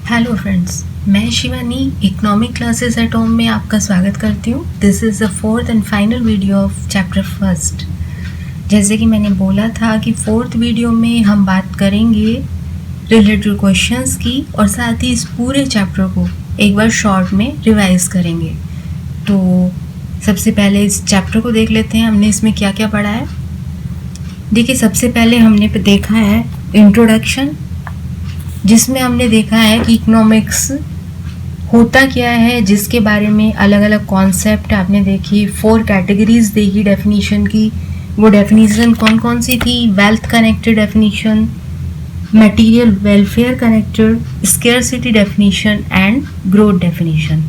Hello friends, मैं Shivani economic classes at home में आपका स्वागत करती हूँ। This is the fourth and final video of chapter first. जैसे कि मैंने बोला था कि फोर्थ वीडियो में हम बात करेंगे रिलेटेड क्वेश्चंस की और साथ ही इस पूरे चैप्टर को एक बार शॉर्ट में रिवाइज करेंगे। तो सबसे पहले इस चैप्टर को देख लेते हैं, हमने इसमें क्या क्या पढ़ा है। देखिए, सबसे पहले हमने देखा है इंट्रोडक्शन, जिसमें हमने देखा है कि इकोनॉमिक्स होता क्या है, जिसके बारे में अलग अलग कॉन्सेप्ट आपने देखी, 4 कैटेगरीज देखी डेफिनेशन की। वो डेफिनेशन कौन कौन सी थी? Wealth connected definition, material welfare connected, scarcity definition and growth definition.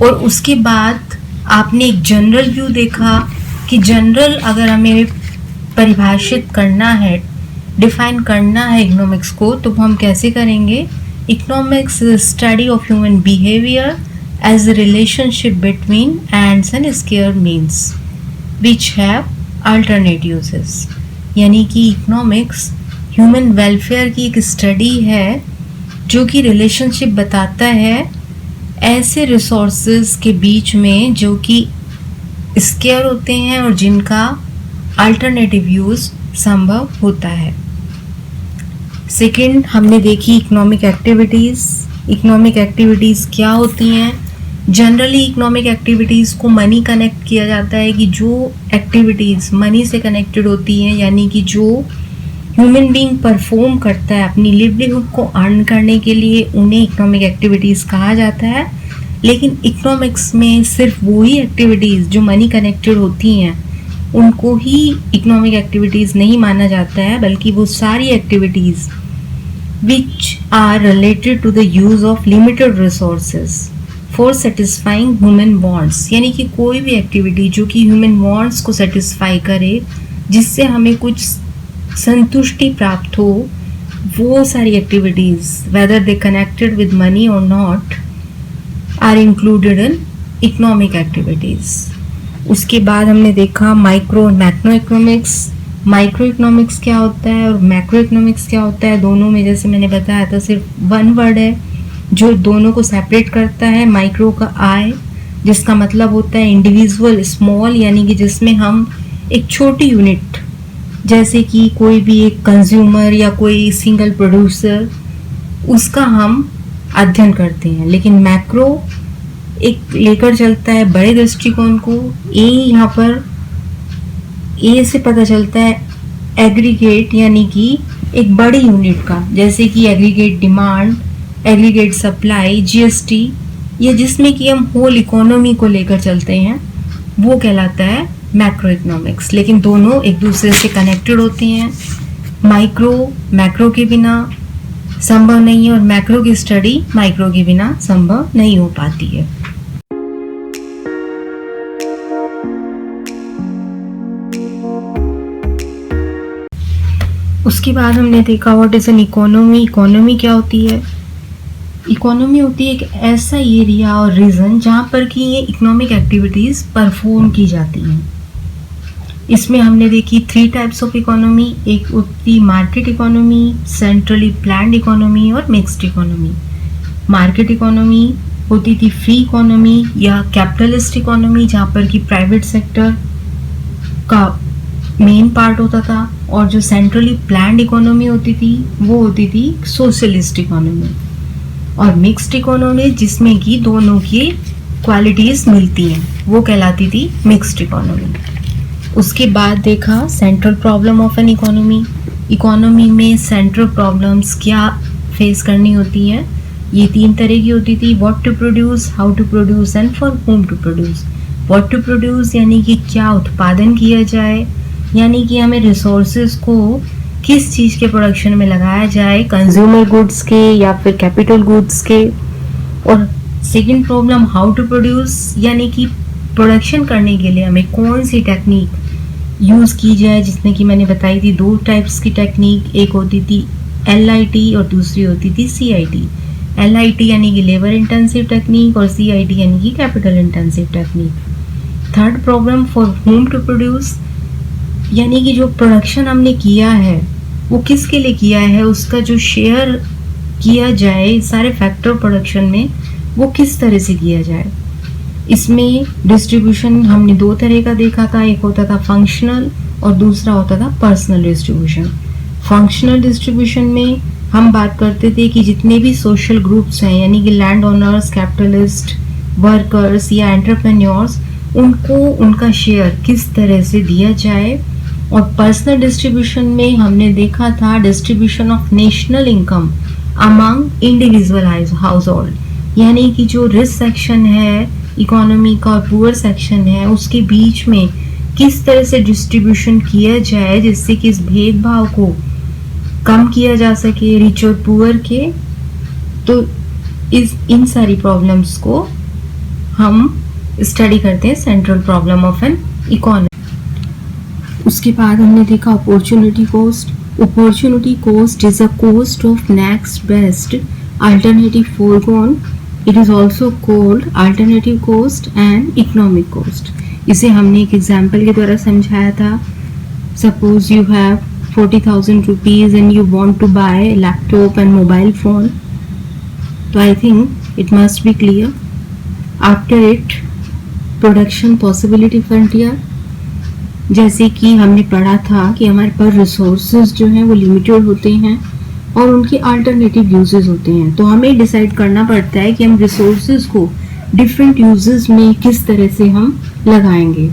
और उसके बाद आपने एक जनरल व्यू देखा कि जनरल अगर हमें परिभाषित करना है, डिफाइन करना है इकोनॉमिक्स को, तो हम कैसे करेंगे? Economics study of human behaviour as a relationship between ends and scarce means which have alternate uses. यानी कि इकोनॉमिक्स ह्यूमन वेलफेयर की एक स्टडी है जो कि रिलेशनशिप बताता है ऐसे रिसोर्सेज के बीच में जो कि स्केयर होते हैं और जिनका अल्टरनेटिव यूज़ संभव होता है। सेकंड, हमने देखी इकोनॉमिक एक्टिविटीज़। इकोनॉमिक एक्टिविटीज़ क्या होती हैं? जनरली इकोनॉमिक एक्टिविटीज़ को मनी कनेक्ट किया जाता है कि जो एक्टिविटीज़ मनी से कनेक्टेड होती हैं, यानी कि जो ह्यूमन बीइंग परफॉर्म करता है अपनी लिवलीहुड को अर्न करने के लिए, उन्हें इकोनॉमिक एक्टिविटीज़ कहा जाता है। लेकिन इकोनॉमिक्स में सिर्फ वही एक्टिविटीज़ जो मनी कनेक्टेड होती हैं उनको ही इकोनॉमिक एक्टिविटीज़ नहीं माना जाता है, बल्कि वो सारी activities which are related to the use of limited resources for satisfying human wants। यानी कि कोई भी एक्टिविटी जो कि ह्यूमन वांट्स को सेटिस्फाई करे, जिससे हमें कुछ संतुष्टि प्राप्त हो, वो सारी activities whether they connected with money or not are included in economic activities। उसके बाद हमने देखा माइक्रो और मैक्रो इकोनॉमिक्स। माइक्रो इकोनॉमिक्स क्या होता है और मैक्रो इकोनॉमिक्स क्या होता है? दोनों में जैसे मैंने बताया था सिर्फ वन वर्ड है जो दोनों को सेपरेट करता है। माइक्रो का आई, जिसका मतलब होता है इंडिविजुअल स्मॉल, यानी कि जिसमें हम एक छोटी यूनिट जैसे कि कोई भी एक कंज्यूमर या कोई सिंगल प्रोड्यूसर, उसका हम अध्ययन करते हैं। लेकिन मैक्रो एक लेकर चलता है बड़े दृष्टिकोण को। ए यहाँ पर ए से पता चलता है एग्रीगेट, यानी कि एक बड़ी यूनिट का, जैसे कि aggregate demand, aggregate supply, GST, ये जिसमें कि हम होल इकोनॉमी को लेकर चलते हैं, वो कहलाता है मैक्रो इकोनॉमिक्स। लेकिन दोनों एक दूसरे से कनेक्टेड होते हैं। माइक्रो मैक्रो के बिना संभव नहीं है और मैक्रो की स्टडी माइक्रो के बिना संभव नहीं हो पाती है। उसके बाद हमने देखा what is an economy. Economy क्या होती है? इकोनॉमी होती है एक ऐसा एरिया और रीजन जहाँ पर कि ये इकोनॉमिक एक्टिविटीज़ परफॉर्म की जाती हैं। इसमें हमने देखी 3 टाइप्स ऑफ इकोनॉमी। एक होती market economy, centrally planned economy और मिक्स्ड इकोनॉमी। मार्केट इकोनॉमी होती थी फ्री इकोनॉमी या कैपिटलिस्ट इकोनॉमी, जहाँ पर कि प्राइवेट सेक्टर का मेन पार्ट होता था। और जो सेंट्रली प्लान्ड इकोनॉमी होती थी वो होती थी सोशलिस्ट इकोनॉमी। और मिक्स्ड इकोनॉमी, जिसमें कि दोनों की क्वालिटीज़ मिलती हैं, वो कहलाती थी मिक्स्ड इकोनॉमी। उसके बाद देखा central problem of an economy. Economy में सेंट्रल प्रॉब्लम्स क्या फेस करनी होती हैं? ये 3 तरह की होती थी। What to produce, how to produce and for whom to produce. What to produce यानी कि क्या उत्पादन किया जाए, यानी कि हमें रिसोर्सेज को किस चीज़ के प्रोडक्शन में लगाया जाए, कंज्यूमर गुड्स के या फिर कैपिटल गुड्स के। और second problem how to produce, यानी कि प्रोडक्शन करने के लिए हमें कौन सी टेक्निक यूज़ की जाए, जिसमें कि मैंने बताई थी 2 टाइप्स की टेक्निक। एक होती थी LIT और दूसरी होती थी CIT। LIT यानी कि लेबर इंटेंसिव टेक्निक और CIT यानी कि capital intensive technique. Third problem for whom to produce, यानी कि जो प्रोडक्शन हमने किया है वो किसके लिए किया है, उसका जो शेयर किया जाए, सारे फैक्टर प्रोडक्शन में वो किस तरह से किया जाए। इसमें डिस्ट्रीब्यूशन हमने दो तरह का देखा था, एक होता था फंक्शनल और दूसरा होता था पर्सनल डिस्ट्रीब्यूशन। फंक्शनल डिस्ट्रीब्यूशन में हम बात करते थे कि जितने भी सोशल ग्रुप्स हैं, यानी कि लैंड ओनर्स, कैपिटलिस्ट, वर्कर्स या एंटरप्रेन्योर्स, उनको उनका शेयर किस तरह से दिया जाए। और पर्सनल डिस्ट्रीब्यूशन में हमने देखा था distribution of national income among individual house hold, यानी कि जो रिच सेक्शन है इकोनॉमी का और पुअर सेक्शन है उसके बीच में किस तरह से डिस्ट्रीब्यूशन किया जाए जिससे कि इस भेदभाव को कम किया जा सके, रिच और पुअर के। तो इन सारी प्रॉब्लम्स को हम स्टडी करते हैं, central problem of an economy. उसके बाद हमने देखा opportunity cost. Opportunity cost is a cost of next best alternative foregone. It is also called alternative cost and economic cost. इसे हमने एक एग्जाम्पल के द्वारा समझाया था। Suppose you have 40,000 rupees and you want to buy a laptop and mobile phone. So I think it must be clear. After it, production possibility frontier. जैसे कि हमने पढ़ा था कि हमारे पास रिसोर्सेज जो हैं वो लिमिटेड होते हैं और उनके अल्टरनेटिव यूजेस होते हैं। तो हमें डिसाइड करना पड़ता है कि हम रिसोर्सेज को डिफरेंट यूजेस में किस तरह से हम लगाएंगे।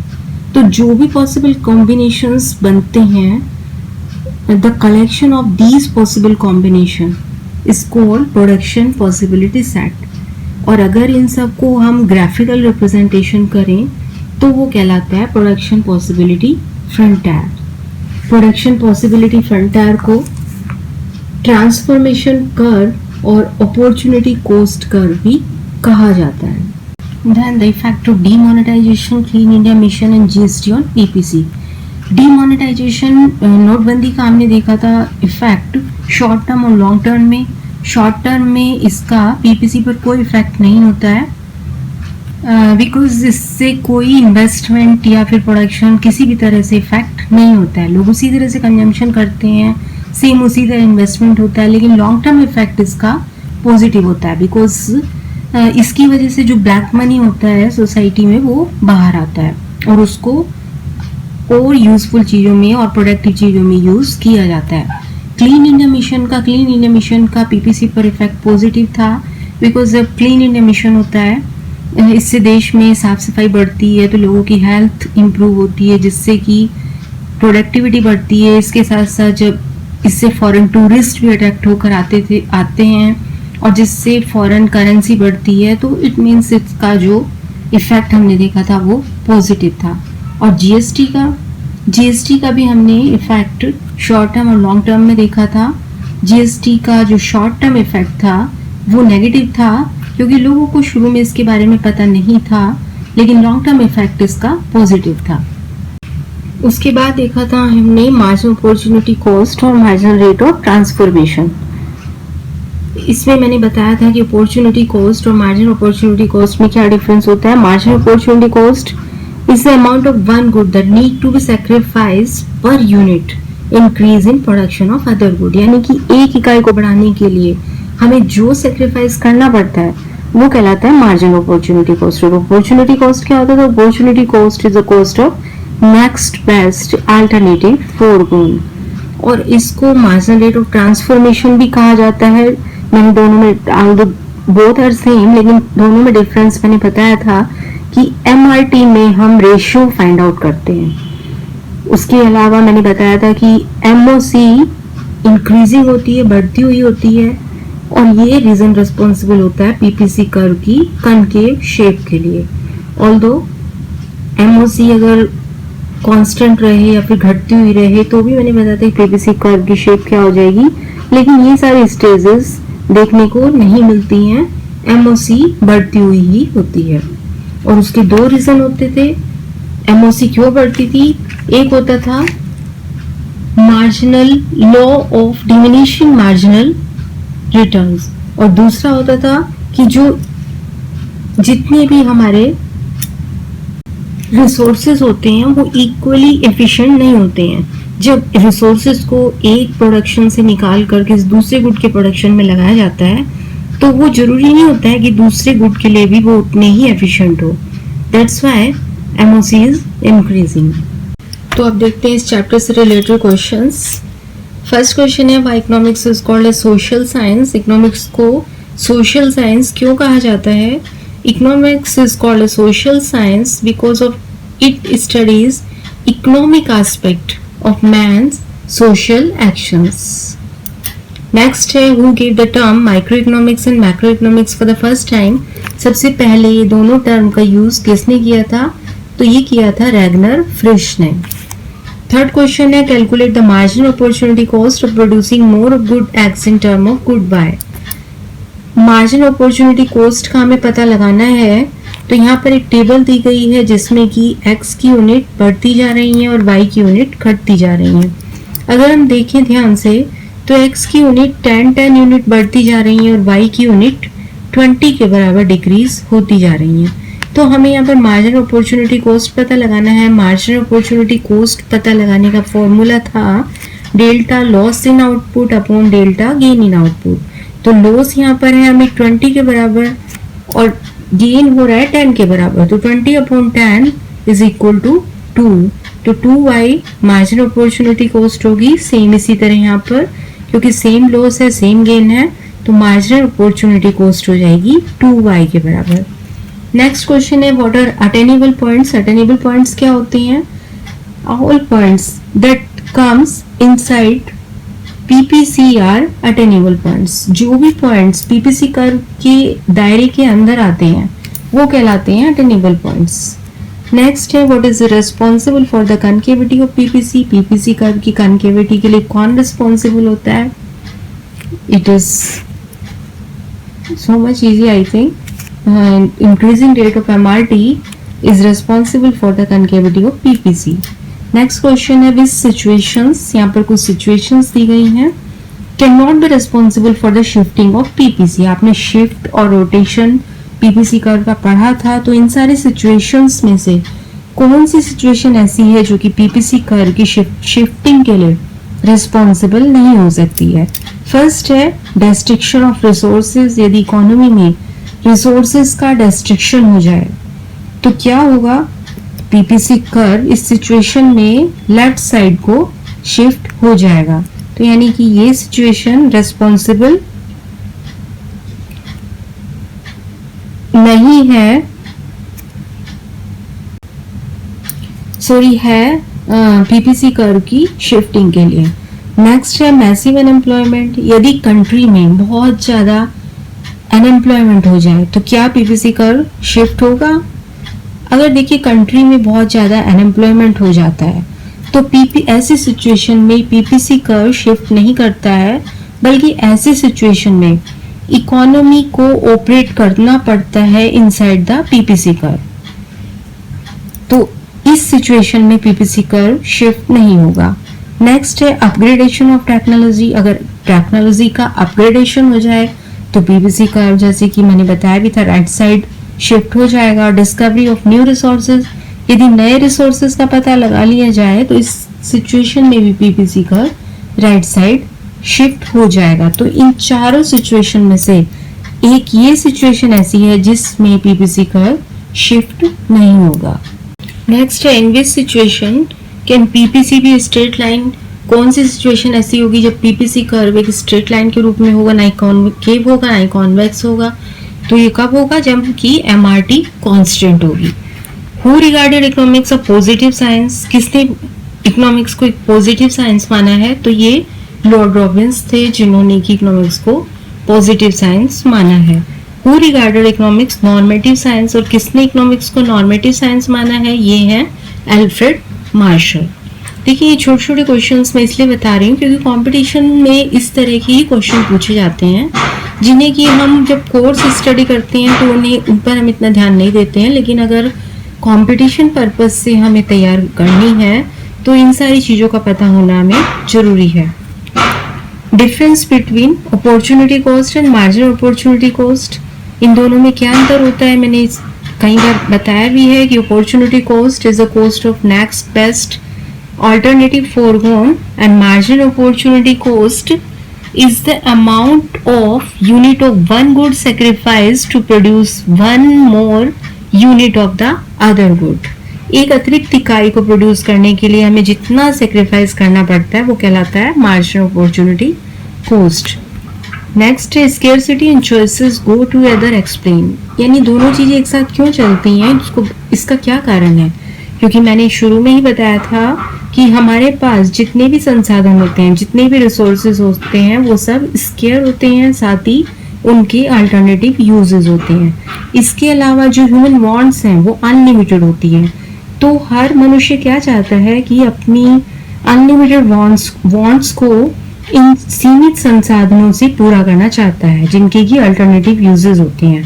तो जो भी पॉसिबल कॉम्बिनेशंस बनते हैं, the collection of these possible combination is called production possibility set। और अगर इन सब को हम ग्राफिकल रिप्रेजेंटेशन करें तो वो कहलाता है production possibility frontier. Production possibility frontier को ट्रांसफॉर्मेशन कर्व और अपॉर्चुनिटी कोस्ट कर्व भी कहा जाता है। Then the effect of demonetization, Clean India Mission and GST on PPC। Demonetisation, नोटबंदी का हमने देखा था इफेक्ट शॉर्ट टर्म और लॉन्ग टर्म में। शॉर्ट टर्म में इसका पीपीसी पर कोई इफेक्ट नहीं होता है बिकॉज इससे कोई इन्वेस्टमेंट या फिर प्रोडक्शन किसी भी तरह से इफेक्ट नहीं होता है। लोग उसी तरह से कंजम्पशन करते हैं, सेम उसी तरह इन्वेस्टमेंट होता है। लेकिन लॉन्ग टर्म इफेक्ट इसका पॉजिटिव होता है बिकॉज इसकी वजह से जो ब्लैक मनी होता है सोसाइटी में वो बाहर आता है और उसको और यूजफुल चीज़ों में और प्रोडक्टिव चीज़ों में यूज़ किया जाता है। क्लीन इंडिया मिशन का पीपीसी पर इफेक्ट पॉजिटिव था बिकॉज जब क्लीन इंडिया मिशन होता है इससे देश में साफ सफाई बढ़ती है तो लोगों की हेल्थ इम्प्रूव होती है जिससे कि प्रोडक्टिविटी बढ़ती है। इसके साथ साथ जब इससे फॉरेन टूरिस्ट भी अट्रैक्ट होकर आते हैं और जिससे फॉरेन करेंसी बढ़ती है तो इट मीन्स इसका जो इफेक्ट हमने देखा था वो पॉजिटिव था। और जीएसटी का भी हमने इफेक्ट शॉर्ट टर्म और लॉन्ग टर्म में देखा था। जीएसटी का जो शॉर्ट टर्म इफेक्ट था वो नेगेटिव था क्योंकि लोगों को शुरू में इसके बारे में पता नहीं था, लेकिन लॉन्ग टर्म इफेक्ट इसका पॉजिटिव था। उसके बाद देखा था हमने मार्जिनल अपॉर्चुनिटी कॉस्ट और मार्जिनल रेट ऑफ ट्रांसफॉर्मेशन। इसमें मैंने बताया था कि अपॉर्चुनिटी कॉस्ट और मार्जिनल अपॉर्चुनिटी कॉस्ट में क्या डिफरेंस होता है। Marginal opportunity cost is the amount of one good that need to be sacrificed per unit increase in production of other good। यानी कि एक इकाई को बढ़ाने के लिए हमें जो सेक्रीफाइस करना पड़ता है वो कहलाता है मार्जिनल अपॉर्चुनिटी कॉस्ट। और अपॉर्चुनिटी कॉस्ट क्या होता है? तो opportunity cost is the cost of next best alternative foregone. और इसको मार्जिनल रेट ऑफ ट्रांसफॉर्मेशन भी कहा जाता है। मैंने दोनों में बोथ आर सेम, लेकिन दोनों में डिफरेंस मैंने बताया था कि एमआरटी में हम रेशियो फाइंड आउट करते हैं। उसके अलावा मैंने बताया था कि एमओसी इंक्रीजिंग होती है, बढ़ती हुई होती है, और ये रीजन रिस्पॉन्सिबल होता है पीपीसी कर्व की कनकेव शेप के लिए। ऑल्दो एमओसी अगर कांस्टेंट रहे या फिर घटती हुई रहे तो भी मैंने बताया था कि पीपीसी कर्व की शेप क्या हो जाएगी, लेकिन ये सारी स्टेजेस देखने को नहीं मिलती हैं, एमओसी बढ़ती हुई ही होती है। और उसके दो रीजन होते थे एमओसी क्यों बढ़ती थी। एक होता था marginal law of diminishing marginal returns, और दूसरा होता था कि जो जितने भी हमारे रिसोर्सेज होते हैं वो इक्वली एफिशिएंट नहीं होते हैं। जब रिसोर्सेज को एक प्रोडक्शन से निकाल कर किसी दूसरे गुड के प्रोडक्शन में लगाया जाता है तो वो जरूरी नहीं होता है कि दूसरे गुड के लिए भी वो उतने ही एफिशिएंट हो. That's why MOC is increasing. तो अब देखते हैं इस चैप्टर से रिलेटेड क्वेश्चंस. फर्स्ट क्वेश्चन है why economics is called a social science. Economics को सोशल साइंस क्यों कहा जाता है? Economics is called a social science because of it studies economic aspect of man's social actions. Next है who gave the term microeconomics and macroeconomics for the first time. सबसे पहले ये दोनों टर्म का यूज किसने किया था? तो ये किया था रैगनर फ्रिश ने. थर्ड क्वेश्चन है calculate the marginal opportunity cost of producing more good X in term of good Y. Marginal opportunity cost का हमें पता लगाना है तो यहाँ पर एक टेबल दी गई है जिसमें कि x की यूनिट बढ़ती जा रही है और y की यूनिट घटती जा रही है. अगर हम देखें ध्यान से तो x की यूनिट 10 यूनिट बढ़ती जा रही है और y की यूनिट 20 के बराबर डिक्रीज होती जा रही है. तो हमें यहाँ पर मार्जिनल अपॉर्चुनिटी कॉस्ट पता लगाना है. मार्जिनल अपॉर्चुनिटी कॉस्ट पता लगाने का फॉर्मूला था delta loss in output upon delta gain in output. तो लॉस यहाँ पर है हमें 20 के बराबर और गेन हो रहा है 10 के बराबर. तो 20 अपॉन 10 इज इक्वल टू 2. तो 2y मार्जिनल अपॉर्चुनिटी कॉस्ट होगी. सेम इसी तरह यहाँ पर क्योंकि सेम लॉस है सेम गेन है तो मार्जिनल अपॉर्चुनिटी कॉस्ट हो जाएगी 2y के बराबर. नेक्स्ट क्वेश्चन है what are attainable points. Attainable points क्या होते हैं? All points that comes inside PPC are attainable points. जो भी पॉइंट्स PPC कर्व के दायरे के अंदर आते हैं वो कहलाते हैं अटेनेबल पॉइंट्स. नेक्स्ट है what is responsible for the concavity of PPC. PPC curve की कनकेविटी के लिए कौन रिस्पॉन्सिबल होता है? It is so much easy I think. Increasing rate of MRT is responsible for the concavity of PPC. Next question है विच situations. यहाँ पर कुछ सिचुएशंस दी गई हैं. Can not be responsible for the shifting of PPC. आपने shift और rotation PPC curve का पढ़ा था. तो इन सारे सिचुएशंस में से कौन सी सिचुएशन ऐसी है जो कि PPC कर्व की शिफ्टिंग के लिए रिस्पॉन्सिबल नहीं हो सकती है? फर्स्ट है डिस्ट्रक्शन ऑफ रिसोर्सेज. यदि इकोनॉमी में रिसोर्सेज का डिस्ट्रक्शन हो जाए तो क्या होगा? PPC कर्व इस सिचुएशन में लेफ्ट साइड को शिफ्ट हो जाएगा. तो यानी कि ये सिचुएशन रिस्पॉन्सिबल नहीं है, सॉरी है PPC कर्व की शिफ्टिंग के लिए. नेक्स्ट है मैसिव अनएम्प्लॉयमेंट. यदि कंट्री में बहुत ज्यादा अनएम्प्लॉयमेंट हो जाए तो क्या PPC कर्व शिफ्ट होगा? अगर देखिए कंट्री में बहुत ज़्यादा अनएम्प्लॉयमेंट हो जाता है तो ऐसी सिचुएशन में PPC कर्व शिफ्ट नहीं करता है बल्कि ऐसी सिचुएशन में इकोनॉमी को ऑपरेट करना पड़ता है इनसाइड द PPC कर्व. तो इस सिचुएशन में PPC कर्व शिफ्ट नहीं होगा. नेक्स्ट है अपग्रेडेशन ऑफ टेक्नोलॉजी. अगर टेक्नोलॉजी का अपग्रेडेशन हो जाए तो PPC कर्व जैसे कि मैंने बताया भी था राइट साइड शिफ्ट हो जाएगा. Discovery of new resources. यदि नए रिसोर्सेज का पता लगा लिया जाए तो इस सिचुएशन में भी PPC curve right side shift हो जाएगा. तो इन चारों सिचुएशन में से एक ये सिचुएशन ऐसी है जिसमें PPC कर्व शिफ्ट नहीं होगा. नेक्स्ट है in which situation can PPC be straight line. कौन सी सिचुएशन ऐसी होगी जब PPC कर्व एक स्ट्रेट लाइन के रूप में होगा, ना कॉन्केव होगा ना कॉन्वेक्स होगा. तो ये कब होगा? जब कि MRT कांस्टेंट होगी. Who regarded economics of positive science. किसने इकोनॉमिक्स को एक पॉजिटिव साइंस माना है? तो ये लॉर्ड रॉबिन्स थे जिन्होंने की इकोनॉमिक्स को पॉजिटिव साइंस माना है. Who regarded economics normative science. और किसने इकोनॉमिक्स को नॉर्मेटिव साइंस माना है? ये है एल्फ्रेड मार्शल. देखिए ये छोटे छोटे क्वेश्चंस मैं इसलिए बता रही हूँ क्योंकि कंपटीशन में इस तरह के ही क्वेश्चन पूछे जाते हैं जिन्हें कि हम जब कोर्स स्टडी करते हैं तो उन्हें ऊपर हम इतना ध्यान नहीं देते हैं, लेकिन अगर कंपटीशन पर्पस से हमें तैयार करनी है तो इन सारी चीज़ों का पता होना हमें जरूरी है. Difference between opportunity cost and marginal opportunity cost. इन दोनों में क्या अंतर होता है? मैंने कई बार बताया भी है कि opportunity cost is the cost of next best alternative foregone and marginal opportunity cost is the amount of unit of one good sacrificed to produce one more unit of the other good. एक अतिरिक्त इकाई को produce करने के लिए हमें जितना sacrifice करना पड़ता है वो कहलाता है मार्जिनल अपॉर्चुनिटी कॉस्ट. नेक्स्ट है scarcity and choices go together explain. यानी दोनों चीजें एक साथ क्यों चलती हैं, इसका क्या कारण है. क्योंकि मैंने शुरू में ही बताया था कि हमारे पास जितने भी संसाधन होते हैं, जितने भी रिसोर्सेज होते हैं, वो सब स्केयर होते हैं, साथ ही उनके अल्टरनेटिव यूजेस होते हैं. इसके अलावा जो ह्यूमन वांट्स हैं वो अनलिमिटेड होती हैं. तो हर मनुष्य क्या चाहता है कि अपनी अनलिमिटेड वांट्स को इन सीमित संसाधनों से पूरा करना चाहता है, जिनके की अल्टरनेटिव यूजेस होते हैं.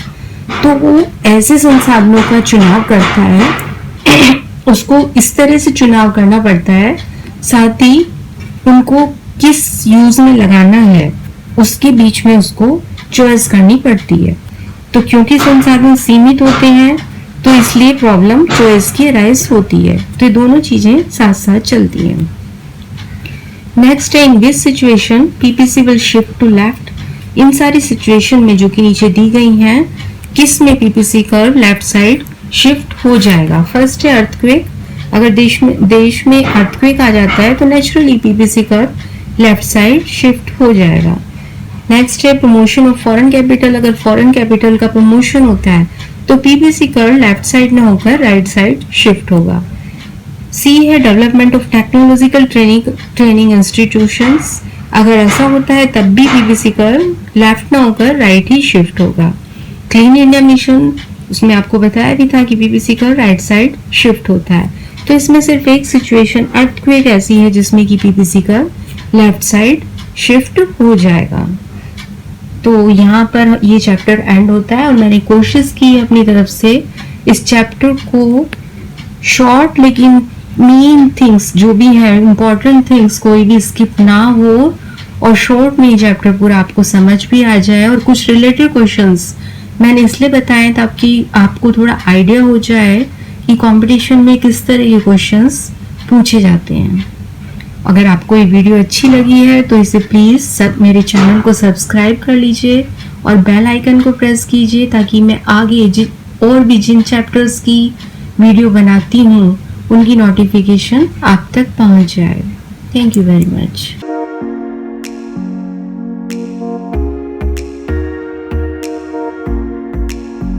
तो वो ऐसे संसाधनों का चुनाव करता है, उसको इस तरह से चुनाव करना पड़ता है, साथ ही उनको किस यूज में लगाना है उसके बीच में उसको चॉइस करनी पड़ती है. तो क्योंकि संसाधन सीमित होते हैं तो इसलिए प्रॉब्लम चॉइस की राइज होती है. तो ये दोनों चीजें साथ साथ चलती हैं. नेक्स्ट है in this situation PPC will shift to left. इन सारी सिचुएशन में जो कि नीचे दी गई हैं, किस में PPC curve left side shift हो जाएगा. फर्स्ट है अर्थक्वेक. अगर देश में अर्थक्वेक आ जाता है तो naturally PPC curve left side shift हो जाएगा. नेक्स्ट है प्रमोशन ऑफ फॉरेन कैपिटल. अगर फॉरेन कैपिटल का प्रमोशन होता है तो पीपीसी कर्व लेफ्ट साइड न होकर राइट साइड शिफ्ट होगा. सी है development of technological training institutions. अगर ऐसा होता है तब भी पीपीसी कर्व लेफ्ट न होकर राइट ही शिफ्ट होगा. क्लीन इंडिया मिशन, उसमें आपको बताया भी था कि PPC curve right side shift होता है. तो इसमें सिर्फ एक सिचुएशन अर्थक्वेक ऐसी है जिसमें कि PPC curve left side shift हो जाएगा. तो यहाँ पर ये चैप्टर एंड होता है और मैंने कोशिश की अपनी तरफ से इस चैप्टर को शॉर्ट लेकिन मेन थिंग्स जो भी हैं, इम्पोर्टेंट थिंग्स कोई भी स्किप ना हो और शॉर्ट में ये चैप्टर पूरा आपको समझ भी आ जाए. और कुछ रिलेटेड क्वेश्चंस मैंने इसलिए बताए ताकि आपको थोड़ा आइडिया हो जाए कि कंपटीशन में किस तरह के क्वेश्चंस पूछे जाते हैं. अगर आपको ये वीडियो अच्छी लगी है तो इसे प्लीज़ मेरे चैनल को सब्सक्राइब कर लीजिए और बेल आइकन को प्रेस कीजिए ताकि मैं आगे और भी जिन चैप्टर्स की वीडियो बनाती हूँ उनकी नोटिफिकेशन आप तक पहुँच जाए. Thank you very much.